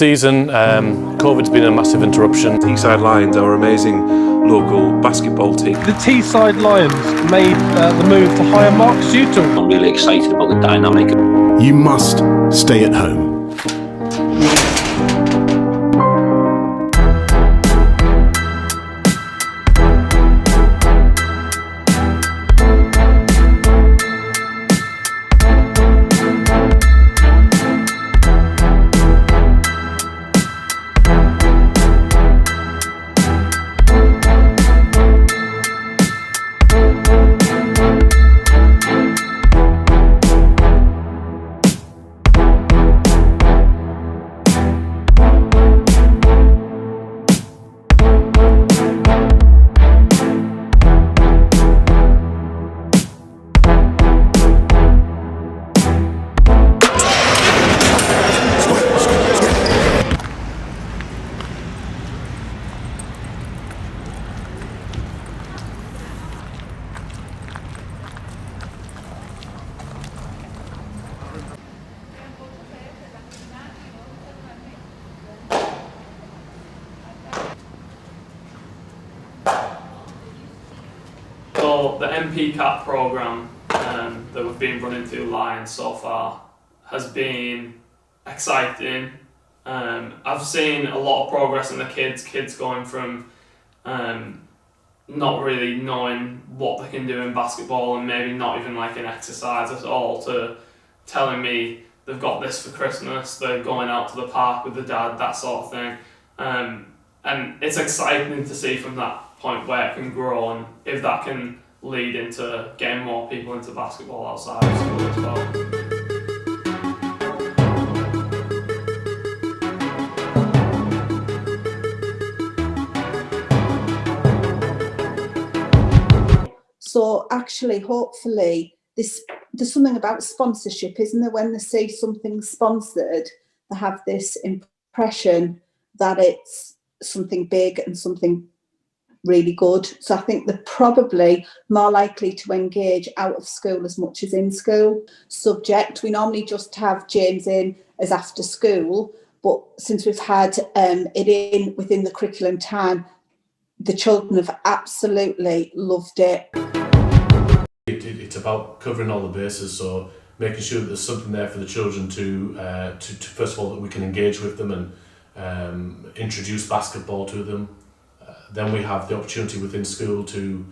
season. COVID's been a massive interruption. Teesside Lions, our amazing local basketball team. The Teesside Lions made the move to hire Mark Sutton. I'm really excited about the dynamic. You must stay at home. So the MP programme that we've been running through Lions so far has been exciting. I've seen a lot of progress in the kids going from not really knowing what they can do in basketball and maybe not even like an exercise at all to telling me they've got this for Christmas, they're going out to the park with the dad, that sort of thing. And it's exciting to see from that point where it can grow and if that can lead into getting more people into basketball outside of school as well. So actually, hopefully, there's something about sponsorship, isn't there? When they see something sponsored, they have this impression that it's something big and something really good. So I think they're probably more likely to engage out of school as much as in school. Subject, we normally just have James in as after school, but since we've had it in within the curriculum time, the children have absolutely loved it. It's about covering all the bases, so making sure that there's something there for the children to first of all, that we can engage with them and introduce basketball to them. Then we have the opportunity within school to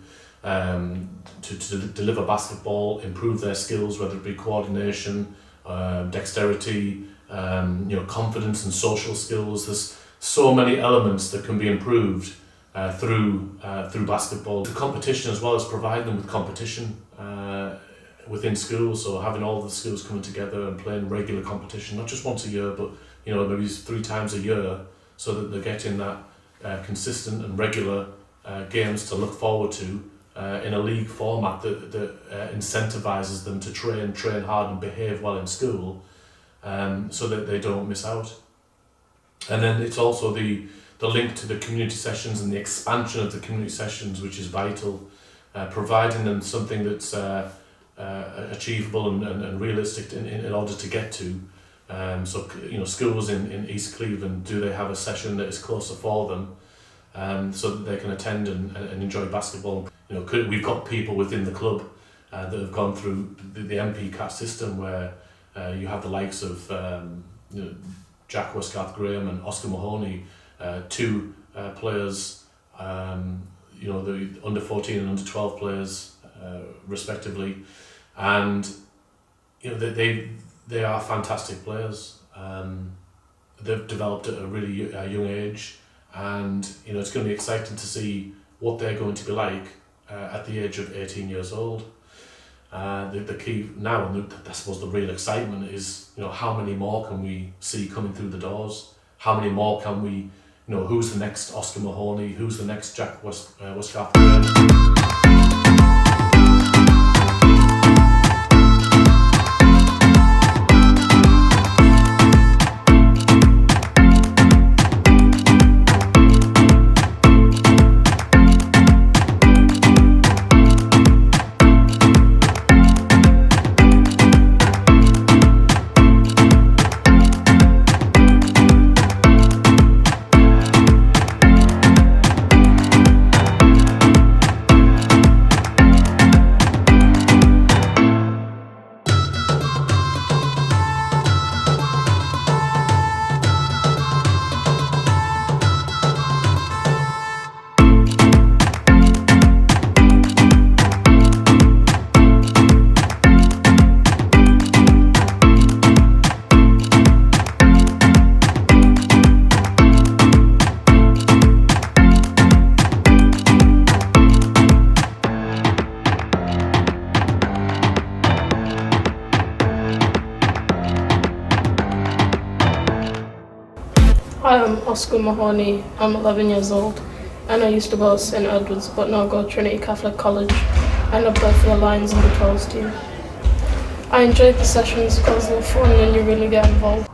deliver basketball, improve their skills, whether it be coordination, dexterity, confidence and social skills. There's so many elements that can be improved through basketball. The competition as well as providing them with competition within schools, so having all the schools coming together and playing regular competition, not just once a year, but maybe 3 times a year, so that they're getting that consistent and regular games to look forward to in a league format that incentivises them to train hard and behave well in school, so that they don't miss out. And then it's also the link to the community sessions and the expansion of the community sessions, which is vital, providing them something that's achievable and realistic in order to get to. So schools in East Cleveland, do they have a session that is closer for them, so that they can attend and enjoy basketball? We've got people within the club that have gone through the MP system, where you have the likes of Jack Westgarth Graham and Oscar Mahoney, 2 players, the under 14 and under 12 players respectively, and they are fantastic players. They've developed at a really young age, and it's going to be exciting to see what they're going to be like at the age of 18 years old. The key now, and I suppose the real excitement is, how many more can we see coming through the doors? How many more can we, who's the next Oscar Mahoney? Who's the next Jack Westgarth Graham? Hi, I'm Oscar Mahoney. I'm 11 years old and I used to go to St Edward's but now go to Trinity Catholic College and I play for the Lions and the 12s team. I enjoyed the sessions because they're fun and you really get involved.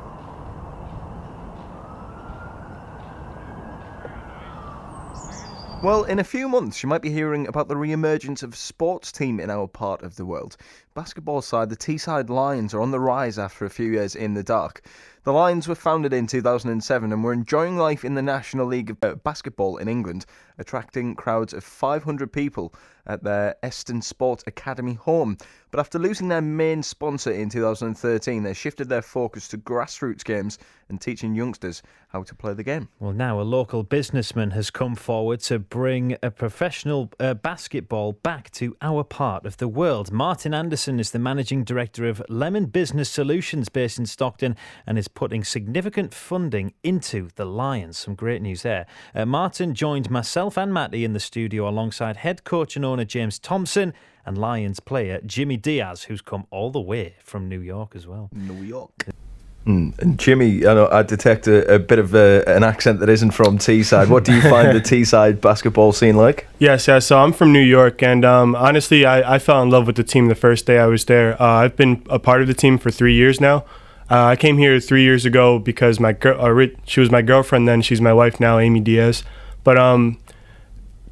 Well, in a few months, you might be hearing about the re-emergence of a sports team in our part of the world. Basketball side, the Teesside Lions, are on the rise after a few years in the dark. The Lions were founded in 2007 and were enjoying life in the National League of Basketball in England, attracting crowds of 500 people at their Eston Sports Academy home. But after losing their main sponsor in 2013, they shifted their focus to grassroots games and teaching youngsters how to play the game. Well, now a local businessman has come forward to bring a professional basketball back to our part of the world. Martin Anderson is the managing director of Lemon Business Solutions based in Stockton and is putting significant funding into the Lions. Some great news there. Martin joined myself and Matty in the studio alongside head coach and owner James Thompson and Lions player Jimmy Diaz, who's come all the way from New York as well. New York. And Jimmy, I know I detect a bit of an accent that isn't from Teesside. What do you find the Teesside basketball scene like? Yes, so I'm from New York, and honestly, I fell in love with the team the first day I was there. I've been a part of the team for 3 years now. I came here 3 years ago because she was my girlfriend then. She's my wife now, Amy Diaz. But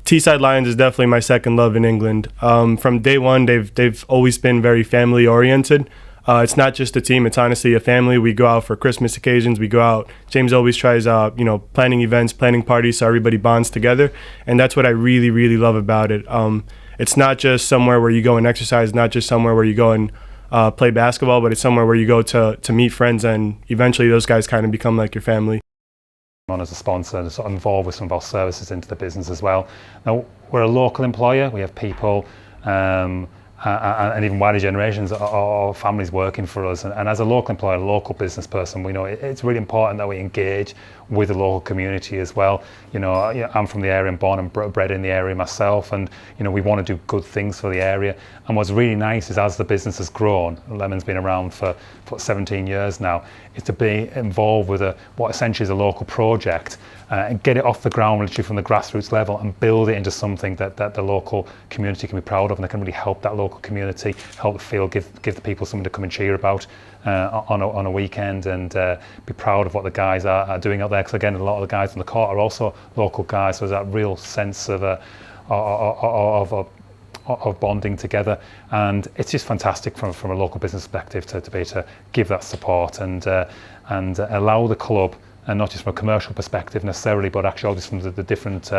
Teesside Lions is definitely my second love in England. From day one, they've always been very family oriented. It's not just a team; it's honestly a family. We go out for Christmas occasions. We go out. James always tries, planning events, planning parties, so everybody bonds together, and that's what I really, really love about it. It's not just somewhere where you go and exercise, not just somewhere where you go and play basketball, but it's somewhere where you go to meet friends, and eventually those guys kind of become like your family. On as a sponsor and sort of involved with some of our services into the business as well. Now, we're a local employer. We have people and even wider generations or families working for us. And as a local employer, a local business person, we know it's really important that we engage with the local community as well. I'm from the area and born and bred in the area myself, and we want to do good things for the area. And what's really nice is as the business has grown, Lemon's been around for 17 years now, is to be involved with what essentially is a local project and get it off the ground literally from the grassroots level and build it into something that the local community can be proud of, and that can really help that local community, help the field, give the people something to come and cheer about on a weekend, and be proud of what the guys are doing out there. Because again, a lot of the guys on the court are also local guys, so there's that real sense of bonding together, and it's just fantastic from a local business perspective to be able to give that support and allow the club, and not just from a commercial perspective necessarily, but actually just from the different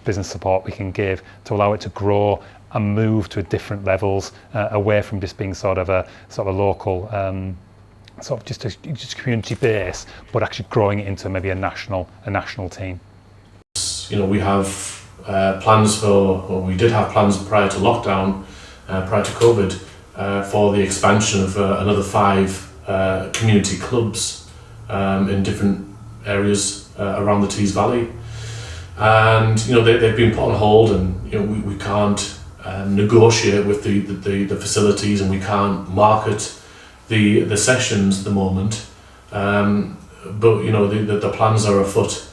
business support we can give to allow it to grow and move to different levels, away from just being sort of a local just community base, but actually growing it into maybe a national team. We have we did have plans prior to lockdown, prior to COVID, for the expansion of another 5 community clubs in different areas around the Tees Valley, and they've been put on hold, and we can't negotiate with the facilities, and we can't market the sessions at the moment, but the plans are afoot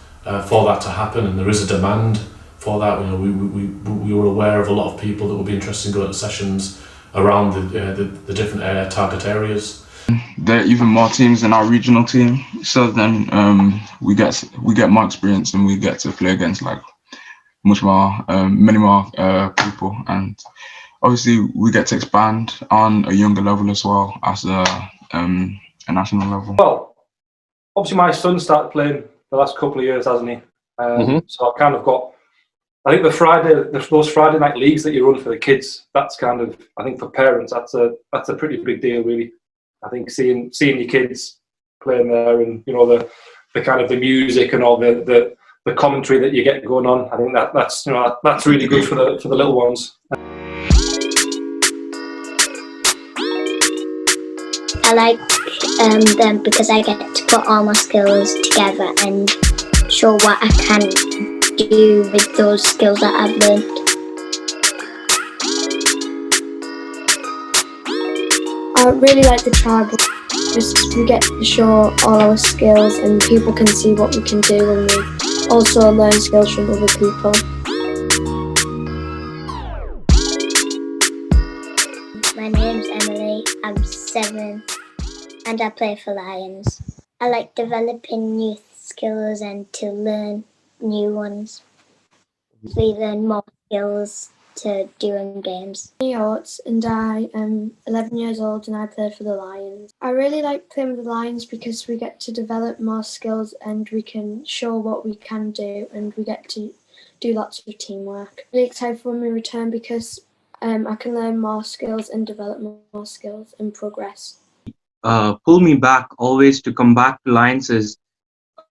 for that to happen, and there is a demand for that. We were aware of a lot of people that would be interested in going to sessions around the different target areas. There are even more teams in our regional team, so then we get more experience, and we get to play against many more people, and obviously we get to expand on a younger level as well as a national level. Well, obviously my son started playing the last couple of years, hasn't he? So I've kind of got, I think those Friday night leagues that you run for the kids, that's kind of, I think for parents, that's a pretty big deal, really. I think seeing your kids playing there, and the kind of the music and all the commentary that you get going on, I think that's really good for the little ones. I like them because I get to put all my skills together and show what I can do with those skills that I've learned. I really like the tribal. Just we get to show all our skills and people can see what we can do, and we also learn skills from other people. My name's Emily, I'm 7 and I play for Lions. I like developing new skills and to learn new ones. We learn more skills to do in games. I'm Oates and I am 11 years old and I play for the Lions. I really like playing with the Lions because we get to develop more skills and we can show what we can do, and we get to do lots of teamwork. I'm really excited for when we return because I can learn more skills and develop more skills and progress. Pull me back always to come back to Lions is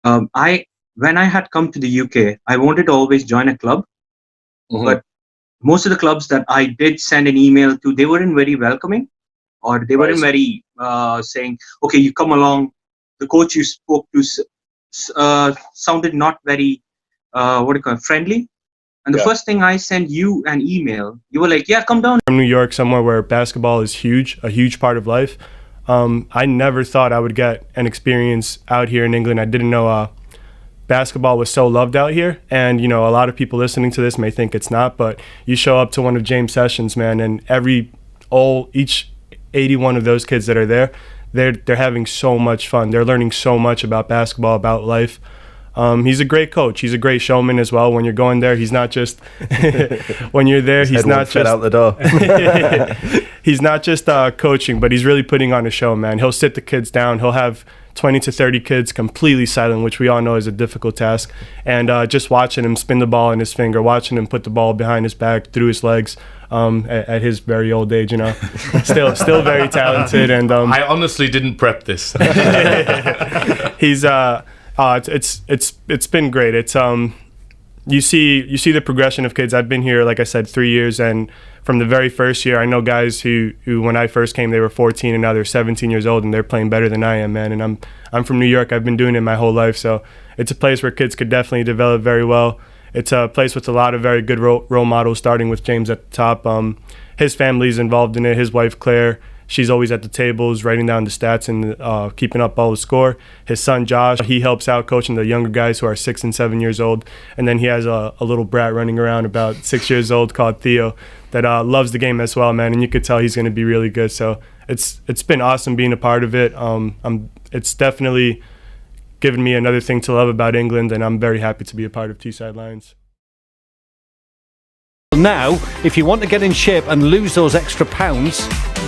when I had come to the UK, I wanted to always join a club, but most of the clubs that I did send an email to, they weren't very welcoming, or they weren't very saying, okay, you come along. The coach you spoke to sounded not very friendly. And the first thing I sent you an email, you were like, yeah, come down. From New York, somewhere where basketball is a huge part of life. I never thought I would get an experience out here in England. I didn't know basketball was so loved out here. And, a lot of people listening to this may think it's not, but you show up to one of James' sessions, man, and each 81 of those kids that are there, they're having so much fun. They're learning so much about basketball, about life. He's a great coach. He's a great showman as well. When you're going there, he's not just when you're there. He's not just out the door. He's not just coaching, but he's really putting on a show, man. He'll sit the kids down. He'll have 20 to 30 kids completely silent, which we all know is a difficult task. And just watching him spin the ball in his finger, watching him put the ball behind his back, through his legs, at his very old age, still very talented. And I honestly didn't prep this. He's it's been great. It's you see the progression of kids. I've been here, like I said, 3 years, and from the very first year, I know guys who when I first came, they were 14 and now they're 17 years old and they're playing better than I am, man. And I'm from New York. I've been doing it my whole life, so it's a place where kids could definitely develop very well. It's a place with a lot of very good role models, starting with James at the top. His family's involved in it. His wife, Claire, she's always at the tables, writing down the stats and keeping up all the score. His son, Josh, he helps out coaching the younger guys who are 6 and 7 years old. And then he has a little brat running around about 6 years old called Theo that loves the game as well, man. And you could tell he's going to be really good. So it's been awesome being a part of it. It's definitely given me another thing to love about England, and I'm very happy to be a part of Teesside Lions. Now, if you want to get in shape and lose those extra pounds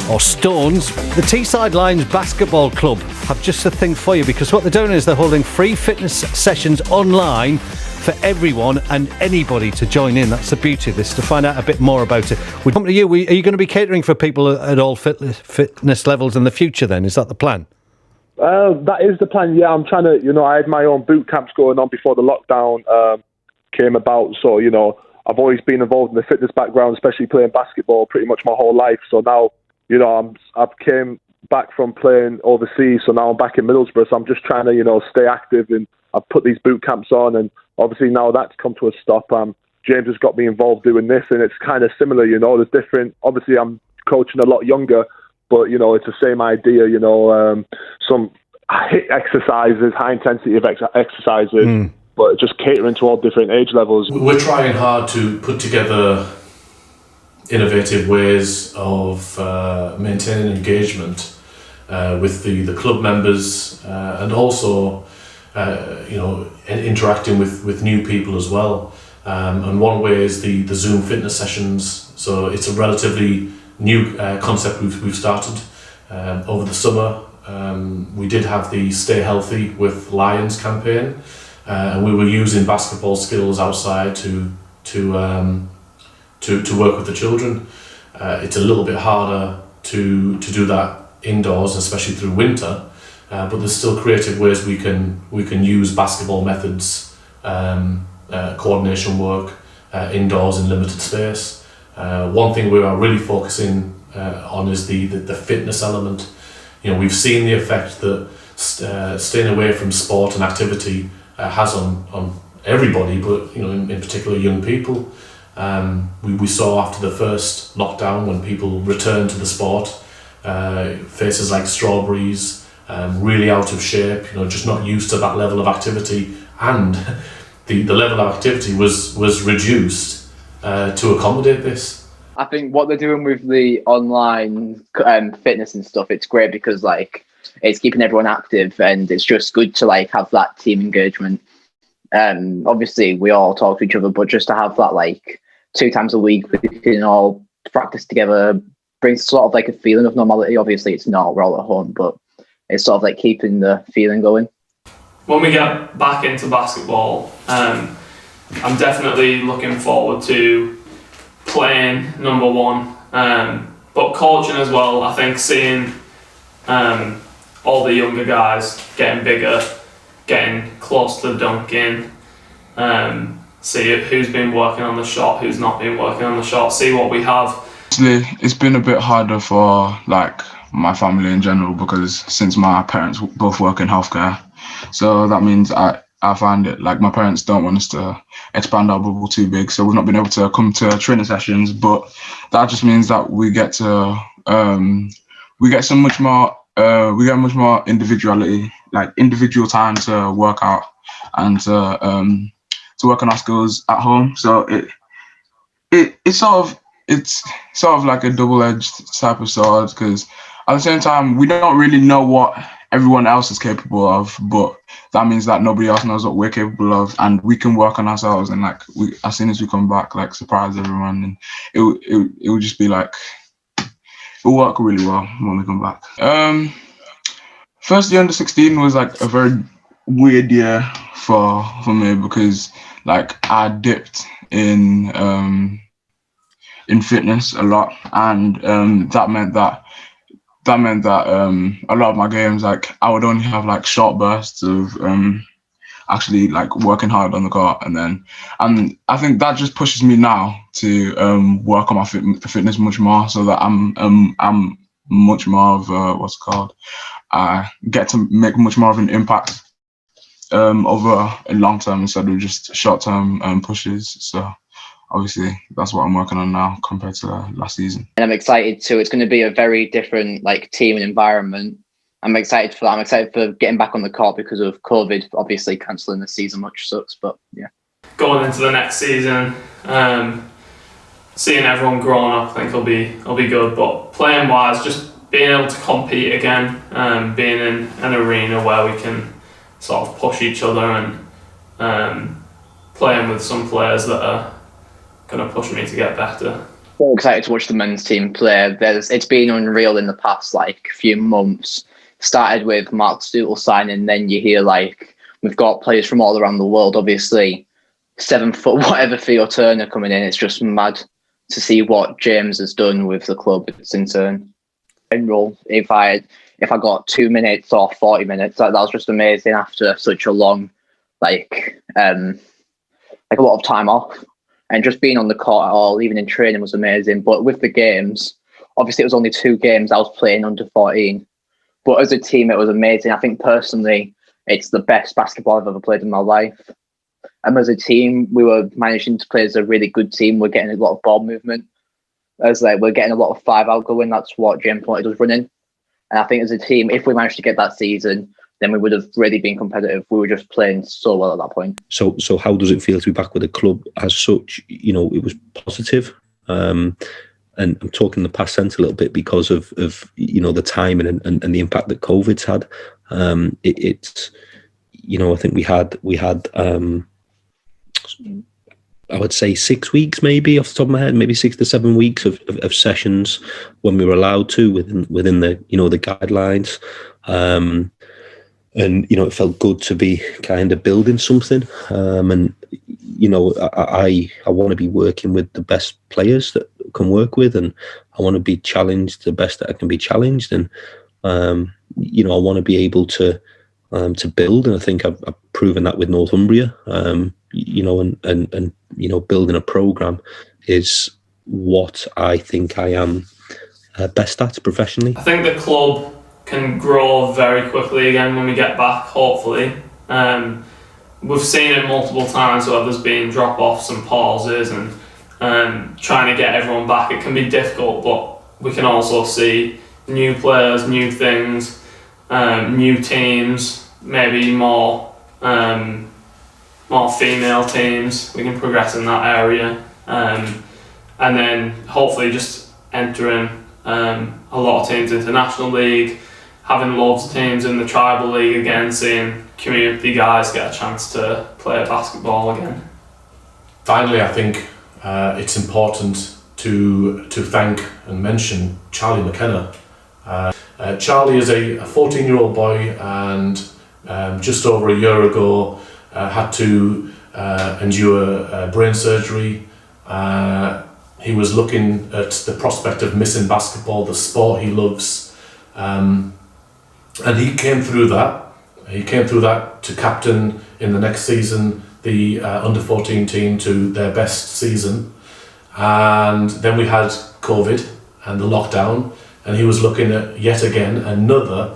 or stones, the Teesside Lions Basketball Club have just the thing for you, because what they're doing is they're holding free fitness sessions online for everyone and anybody to join in. That's the beauty of this. To find out a bit more about it, we come to you. Are you going to be catering for people at all fitness levels in the future then? Is that the plan? That is the plan, yeah. I'm trying to, I had my own boot camps going on before the lockdown came about. So, I've always been involved in the fitness background, especially playing basketball pretty much my whole life. So now, I've came back from playing overseas, so now I'm back in Middlesbrough. So I'm just trying to, stay active, and I've put these boot camps on, and obviously now that's come to a stop. James has got me involved doing this, and it's kind of similar, there's different. Obviously, I'm coaching a lot younger, but it's the same idea. Some HIIT exercises, high intensity of exercises. But just catering to all different age levels. We're trying hard to put together innovative ways of maintaining engagement with the club members and also interacting with new people as well. And one way is the Zoom fitness sessions. So it's a relatively new concept we've started over the summer. We did have the Stay Healthy with Lions campaign. And we were using basketball skills outside to work with the children. It's a little bit harder to do that indoors, especially through winter. But there's still creative ways we can use basketball methods, coordination work indoors in limited space. One thing we are really focusing on is the fitness element. We've seen the effect that staying away from sport and activity has on everybody, but in particular young people. We saw after the first lockdown, when people returned to the sport, faces like Strawberries, really out of shape, just not used to that level of activity, and the level of activity was reduced to accommodate this. I think what they're doing with the online fitness and stuff, it's great because it's keeping everyone active, and it's just good to have that team engagement. Obviously we all talk to each other, but just to have that 2 times a week we can all practice together brings sort of a feeling of normality. Obviously it's not, we're all at home, but it's sort of keeping the feeling going. When we get back into basketball, I'm definitely looking forward to playing, number one, but coaching as well. I think seeing all the younger guys getting bigger, getting close to dunking, see who's been working on the shot, who's not been working on the shot, see what we have. It's been a bit harder for my family in general, because since my parents both work in healthcare, so that means I find it my parents don't want us to expand our bubble too big, so we've not been able to come to training sessions. But that just means that we get much more individuality, individual time to work out and to work on our skills at home. So it's sort of like a double-edged type of sword, because at the same time we don't really know what everyone else is capable of, but that means that nobody else knows what we're capable of, and we can work on ourselves, and as soon as we come back, surprise everyone, and it will just be it'll work really well when we come back. First year under 16 was a very weird year for me, because I dipped in fitness a lot, and that meant that a lot of my games I would only have short bursts of actually working hard on the court, and I think that just pushes me now to work on my fitness much more, so that I'm much more of I get to make much more of an impact over a long term instead of just short term pushes. So obviously that's what I'm working on now compared to last season. And I'm excited too. It's going to be a very different team and environment. I'm excited for that. I'm excited for getting back on the court because of COVID, obviously cancelling the season, which sucks, but yeah. Going into the next season, seeing everyone growing up, I think will be good. But playing wise, just being able to compete again, being in an arena where we can sort of push each other, and playing with some players that are going to push me to get better. So excited to watch the men's team play. It's been unreal in the past few months. Started with Mark Stootle signing, then you hear we've got players from all around the world. Obviously, 7 foot whatever Theo Turner coming in. It's just mad to see what James has done with the club. It's insane. In general, if I got 2 minutes or 40 minutes, that was just amazing after such a long a lot of time off. And just being on the court at all, even in training, was amazing. But with the games, obviously it was only 2 games I was playing under 14. But as a team, it was amazing. I think personally, it's the best basketball I've ever played in my life. And as a team, we were managing to play as a really good team. We're getting a lot of ball movement. We're getting a lot of 5-out going. That's what James wanted us running. And I think as a team, if we managed to get that season, then we would have really been competitive. We were just playing so well at that point. So how does it feel to be back with the club as such? It was positive. And I'm talking the past tense a little bit because of the timing and the impact that COVID's had. It's I think we had I would say 6 weeks, maybe off the top of my head, maybe 6 to 7 weeks of sessions when we were allowed to within the the guidelines. And it felt good to be kind of building something. And I want to be working with the best players that I can work with, and I want to be challenged the best that I can be challenged. And I want to be able to build, and I think I've proven that with Northumbria. And building a program is what I think I am best at professionally. I think the club can grow very quickly again when we get back, hopefully. We've seen it multiple times where there's been drop-offs and pauses, and trying to get everyone back, it can be difficult, but we can also see new players, new things, new teams, maybe more female teams. We can progress in that area, and then hopefully just entering a lot of teams into National League, having loads of teams in the Tribal League again, seeing community guys get a chance to play basketball again. Finally, I think it's important to thank and mention Charlie McKenna. Charlie is a 14-year-old boy, and just over a year ago had to endure brain surgery. He was looking at the prospect of missing basketball, the sport he loves, and he came through that. He came through that to captain in the next season the under-14 team to their best season. And then we had COVID and the lockdown, and he was looking at yet again another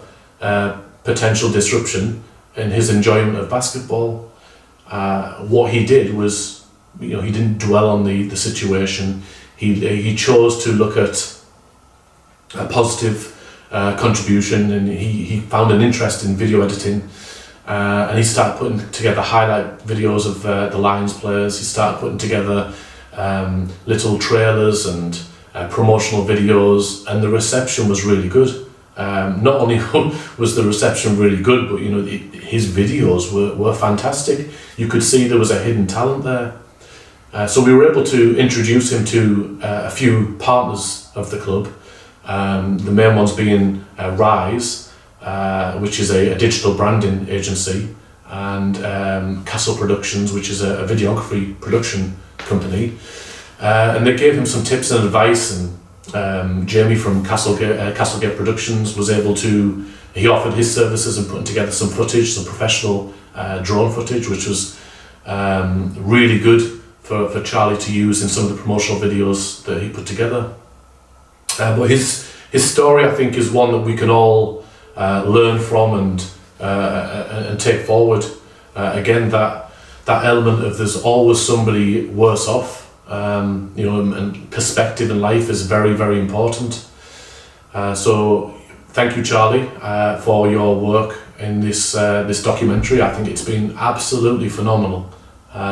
potential disruption in his enjoyment of basketball. What he did was, he didn't dwell on the situation. He chose to look at a positive contribution, and he found an interest in video editing, and he started putting together highlight videos of the Lions players. He started putting together little trailers and promotional videos, and the reception was really good. Not only was the reception really good, but his videos were fantastic. You could see there was a hidden talent there. So we were able to introduce him to a few partners of the club. The main ones being Rise, which is a digital branding agency, and Castle Productions, which is a videography production company. And they gave him some tips and advice, and Jamie from Castlegate Productions was able to, he offered his services in putting together some footage, some professional drone footage, which was really good for Charlie to use in some of the promotional videos that he put together. But his story, I think, is one that we can all learn from and take forward. Again, that element of there's always somebody worse off, and perspective in life is very, very important. So thank you, Charlie, for your work in this documentary. I think it's been absolutely phenomenal.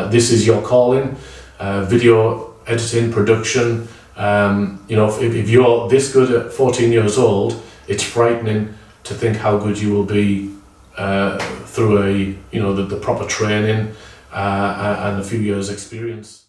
This is your calling, video editing, production. If you're this good at 14 years old, it's frightening to think how good you will be through the proper training and a few years experience.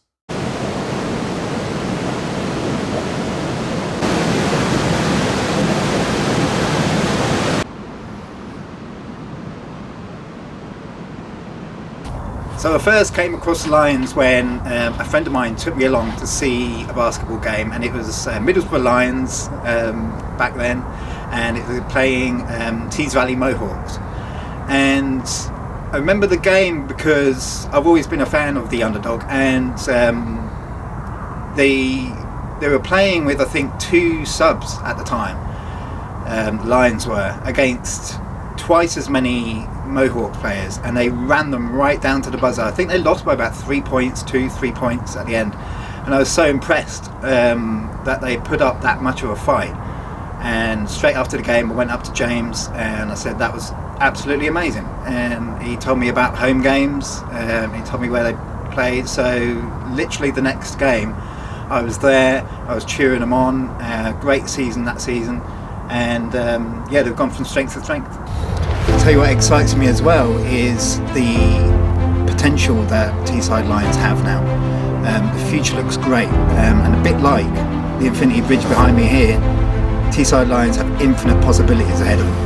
So I first came across the Lions when a friend of mine took me along to see a basketball game, and it was Middlesbrough Lions back then, and it was playing Tees Valley Mohawks. And I remember the game because I've always been a fan of the underdog, and they were playing with, I think, 2 subs at the time. The Lions were against twice as many Mohawk players, and they ran them right down to the buzzer. I think they lost by about 3 points, 3 points at the end, and I was so impressed that they put up that much of a fight. And straight after the game I went up to James and I said that was absolutely amazing, and he told me about home games, he told me where they played. So literally the next game I was there, I was cheering them on. Great season that season, and they've gone from strength to strength. I'll tell you what excites me as well is the potential that Teesside Lions have now. The future looks great, and a bit like the Infinity Bridge behind me here, Teesside Lions have infinite possibilities ahead of them.